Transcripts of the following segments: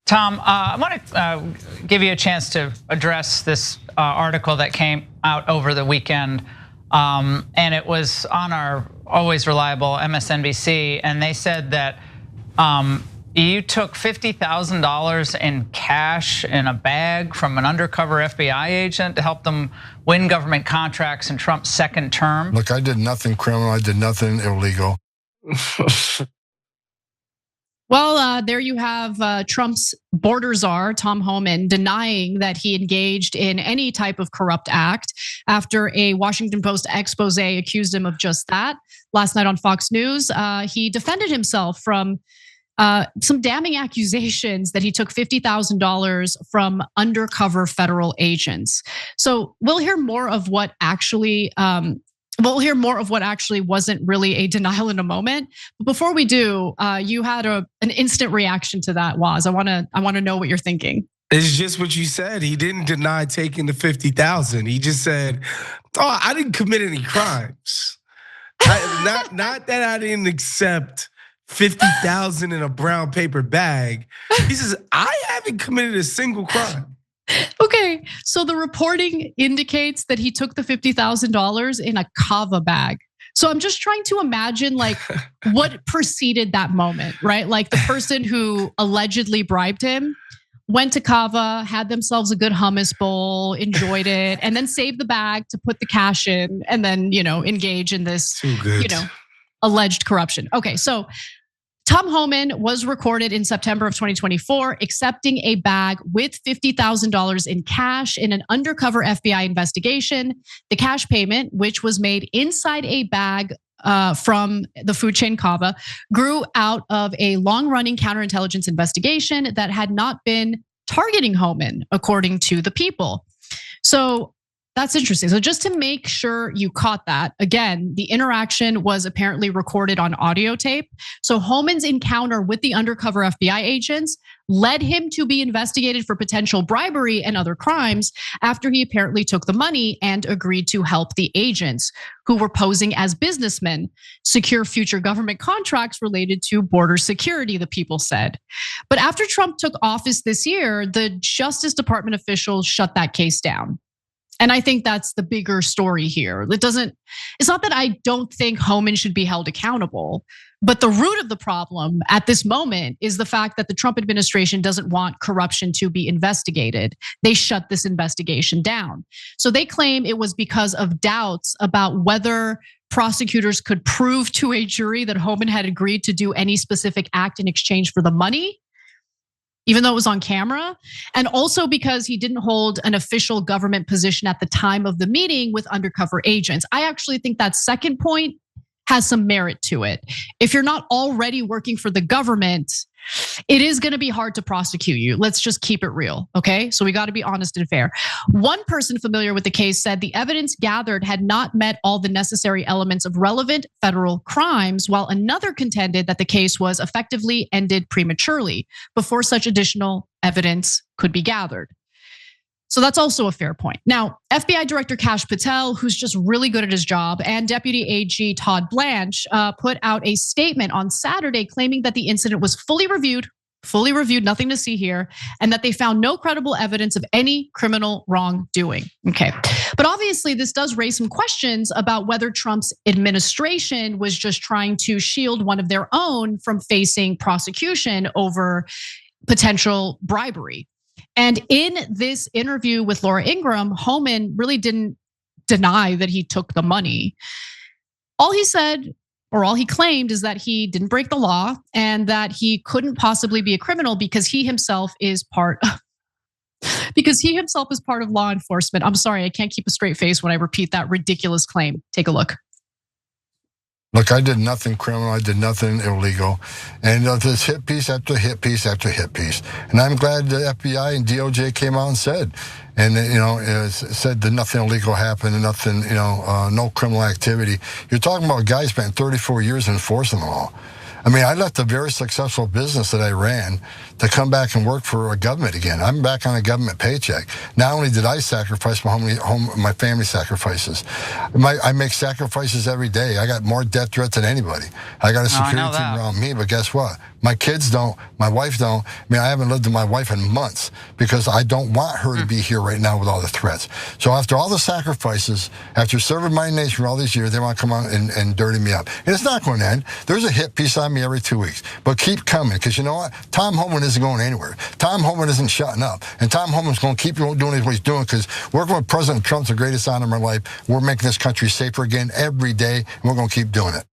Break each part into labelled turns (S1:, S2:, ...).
S1: Tom, I want to give you a chance to address this article that came out over the weekend. And it was on our always reliable MSNBC. And they said that you took $50,000 in cash in a bag from an undercover FBI agent to help them win government contracts in Trump's second term.
S2: Look, I did nothing criminal. I did nothing illegal.
S3: Well, there you have Trump's border czar, Tom Homan, denying that he engaged in any type of corrupt act after a Washington Post expose accused him of just that. Last night on Fox News, he defended himself from some damning accusations that he took $50,000 from undercover federal agents. So we'll hear more of what actually wasn't really a denial in a moment. But before we do, you had an instant reaction to that, Waz. I want to know what you're thinking.
S4: It's just what you said. He didn't deny taking the $50,000. He just said, "Oh, I didn't commit any crimes. Not that I didn't accept $50,000 in a brown paper bag." He says, "I haven't committed a single crime."
S3: Okay, so the reporting indicates that he took the $50,000 in a kava bag. So I'm just trying to imagine like what preceded that moment, right? Like the person who allegedly bribed him went to kava, had themselves a good hummus bowl, enjoyed it, and then saved the bag to put the cash in, and then engage in this alleged corruption. Okay, so Tom Homan was recorded in September of 2024 accepting a bag with $50,000 in cash in an undercover FBI investigation. The cash payment, which was made inside a bag from the food chain Kava, grew out of a long-running counterintelligence investigation that had not been targeting Homan, according to the People. So that's interesting. So just to make sure you caught that, again, the interaction was apparently recorded on audio tape. So Homan's encounter with the undercover FBI agents led him to be investigated for potential bribery and other crimes after he apparently took the money and agreed to help the agents, who were posing as businessmen, secure future government contracts related to border security, the People said. But after Trump took office this year, the Justice Department officials shut that case down. And I think that's the bigger story here. It's not that I don't think Homan should be held accountable, but the root of the problem at this moment is the fact that the Trump administration doesn't want corruption to be investigated. They shut this investigation down. So they claim it was because of doubts about whether prosecutors could prove to a jury that Homan had agreed to do any specific act in exchange for the money, even though it was on camera, and also because he didn't hold an official government position at the time of the meeting with undercover agents. I actually think that second point has some merit to it. If you're not already working for the government, it is gonna be hard to prosecute you. Let's just keep it real, okay? So we gotta be honest and fair. One person familiar with the case said the evidence gathered had not met all the necessary elements of relevant federal crimes, while another contended that the case was effectively ended prematurely before such additional evidence could be gathered. So that's also a fair point. Now, FBI Director Kash Patel, who's just really good at his job, and Deputy AG Todd Blanche put out a statement on Saturday claiming that the incident was fully reviewed, nothing to see here, and that they found no credible evidence of any criminal wrongdoing. Okay, but obviously this does raise some questions about whether Trump's administration was just trying to shield one of their own from facing prosecution over potential bribery. And in this interview with Laura Ingraham, Homan really didn't deny that he took the money. All he said, or all he claimed, is that he didn't break the law and that he couldn't possibly be a criminal because he himself is part of law enforcement. I'm sorry, I can't keep a straight face when I repeat that ridiculous claim. Take a look.
S2: Look, I did nothing criminal. I did nothing illegal. And there's hit piece after hit piece after hit piece. And I'm glad the FBI and DOJ came out and said that nothing illegal happened and nothing, no criminal activity. You're talking about a guy spent 34 years enforcing the law. I mean, I left a very successful business that I ran to come back and work for a government again. I'm back on a government paycheck. Not only did I sacrifice my family sacrifices, I make sacrifices every day. I got more death threats than anybody. I got a security team around me, but guess what? My kids don't, my wife don't. I mean, I haven't lived with my wife in months because I don't want her to be here right now with all the threats. So after all the sacrifices, after serving my nation for all these years, they want to come out and dirty me up. And it's not going to end. There's a hit piece on me every 2 weeks. But keep coming, because you know what? Tom Homan isn't going anywhere. Tom Homan isn't shutting up. And Tom Homan's going to keep doing what he's doing, because working with President Trump's the greatest honor of my life. We're making this country safer again every day, and we're going to keep doing it.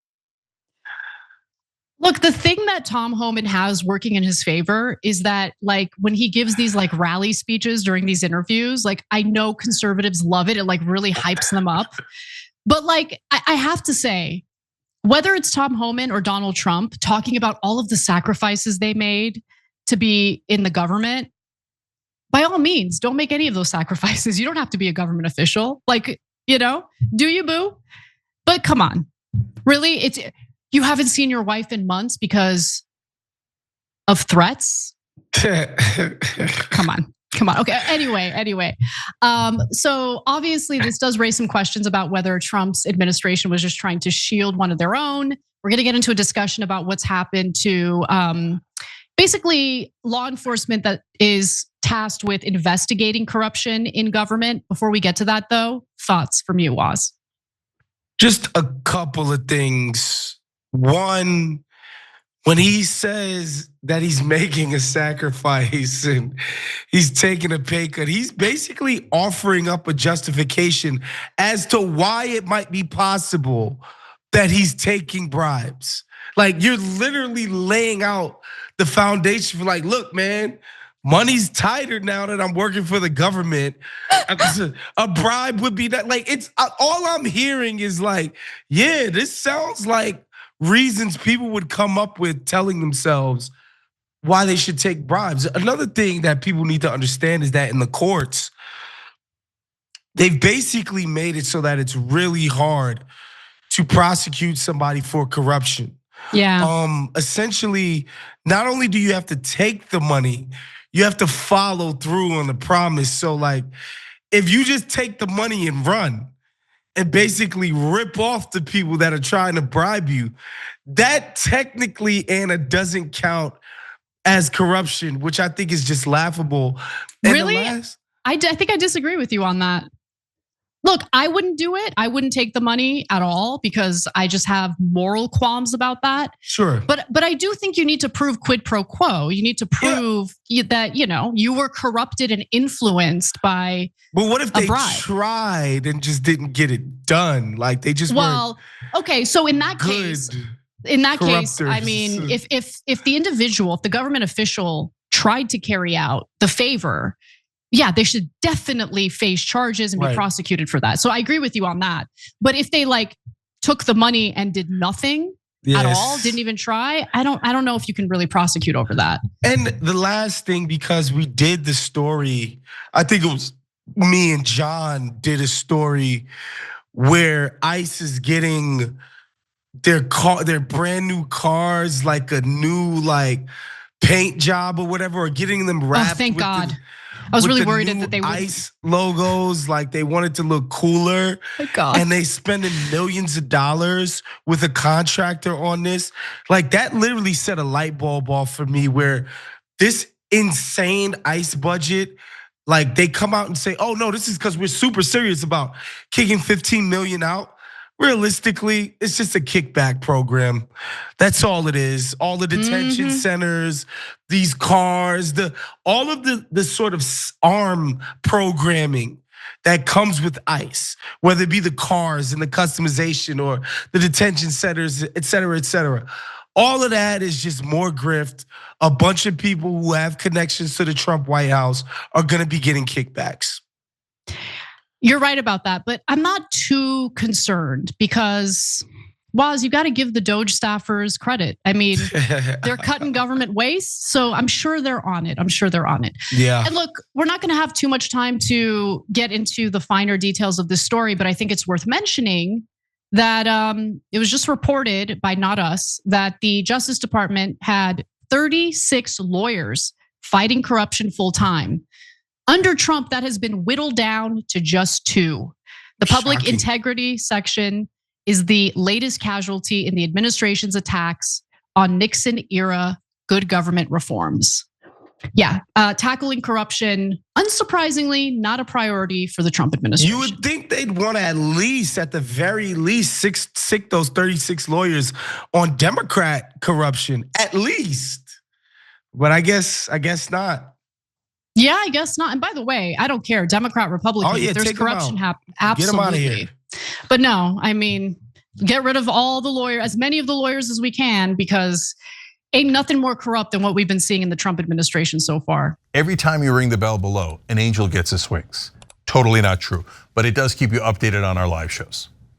S3: Look, the thing that Tom Homan has working in his favor is that, like, when he gives these like rally speeches during these interviews, like, I know conservatives love it. It like really hypes them up. But like, I have to say, whether it's Tom Homan or Donald Trump talking about all of the sacrifices they made to be in the government, by all means, don't make any of those sacrifices. You don't have to be a government official. Like, you know, do you, boo? But come on, really? You haven't seen your wife in months because of threats? Come on. Okay, anyway. So obviously this does raise some questions about whether Trump's administration was just trying to shield one of their own. We're gonna get into a discussion about what's happened to basically law enforcement that is tasked with investigating corruption in government. Before we get to that though, thoughts from you, Waz?
S4: Just a couple of things. One, when he says that he's making a sacrifice and he's taking a pay cut, he's basically offering up a justification as to why it might be possible that he's taking bribes. Like, you're literally laying out the foundation for, like, look, man, money's tighter now that I'm working for the government. A bribe would be that, like, it's all I'm hearing is like, yeah, this sounds like reasons people would come up with telling themselves why they should take bribes. Another thing that people need to understand is that in the courts, they've basically made it so that it's really hard to prosecute somebody for corruption.
S3: Yeah.
S4: Essentially, not only do you have to take the money, you have to follow through on the promise. So like, if you just take the money and run, and basically rip off the people that are trying to bribe you, that technically, Anna, doesn't count as corruption, which I think is just laughable.
S3: Really? I think I disagree with you on that. Look, I wouldn't do it. I wouldn't take the money at all because I just have moral qualms about that.
S4: Sure.
S3: But I do think you need to prove quid pro quo. You need to prove that, you know, you were corrupted and influenced by.
S4: But what if they tried and just didn't get it done? Like they just weren't.
S3: Okay, so in that case, I mean, if the individual, if the government official tried to carry out the favor, yeah, they should definitely face charges and be prosecuted for that. So I agree with you on that. But if they like took the money and did nothing at all, didn't even try, I don't know if you can really prosecute over that.
S4: And the last thing, because we did the story, I think it was me and John did a story where ICE is getting their brand new cars, like a new like paint job or whatever, or getting them wrapped.
S3: Oh, thank God. I was really worried that they would.
S4: ICE logos, like they wanted to look cooler.
S3: My God.
S4: And they spending millions of dollars with a contractor on this. Like that literally set a light bulb off for me, where this insane ICE budget, like they come out and say, oh no, this is because we're super serious about kicking 15 million out. Realistically, it's just a kickback program. That's all it is. All the detention centers, these cars, all of the sort of arm programming that comes with ICE, whether it be the cars and the customization or the detention centers, et cetera, et cetera. All of that is just more grift. A bunch of people who have connections to the Trump White House are gonna be getting kickbacks.
S3: You're right about that, but I'm not too concerned because, Waz, you got to give the Doge staffers credit. I mean, they're cutting government waste, so I'm sure they're on it.
S4: Yeah.
S3: And look, we're not going to have too much time to get into the finer details of this story, but I think it's worth mentioning that it was just reported by Not Us that the Justice Department had 36 lawyers fighting corruption full time. Under Trump, that has been whittled down to just 2. The public
S4: Shocking.
S3: integrity section is the latest casualty in the administration's attacks on Nixon-era good government reforms. Yeah, tackling corruption, unsurprisingly, not a priority for the Trump administration.
S4: You would think they'd want to at the very least, sick those 36 lawyers on Democrat corruption, at least. But I guess not.
S3: Yeah, I guess not. And by the way, I don't care, Democrat, Republican, if there's corruption happening, absolutely.
S4: Get them out of here.
S3: But no, I mean, get rid of all the lawyers, as many of the lawyers as we can, because ain't nothing more corrupt than what we've been seeing in the Trump administration so far.
S5: Every time you ring the bell below, an angel gets his wings. Totally not true, but it does keep you updated on our live shows.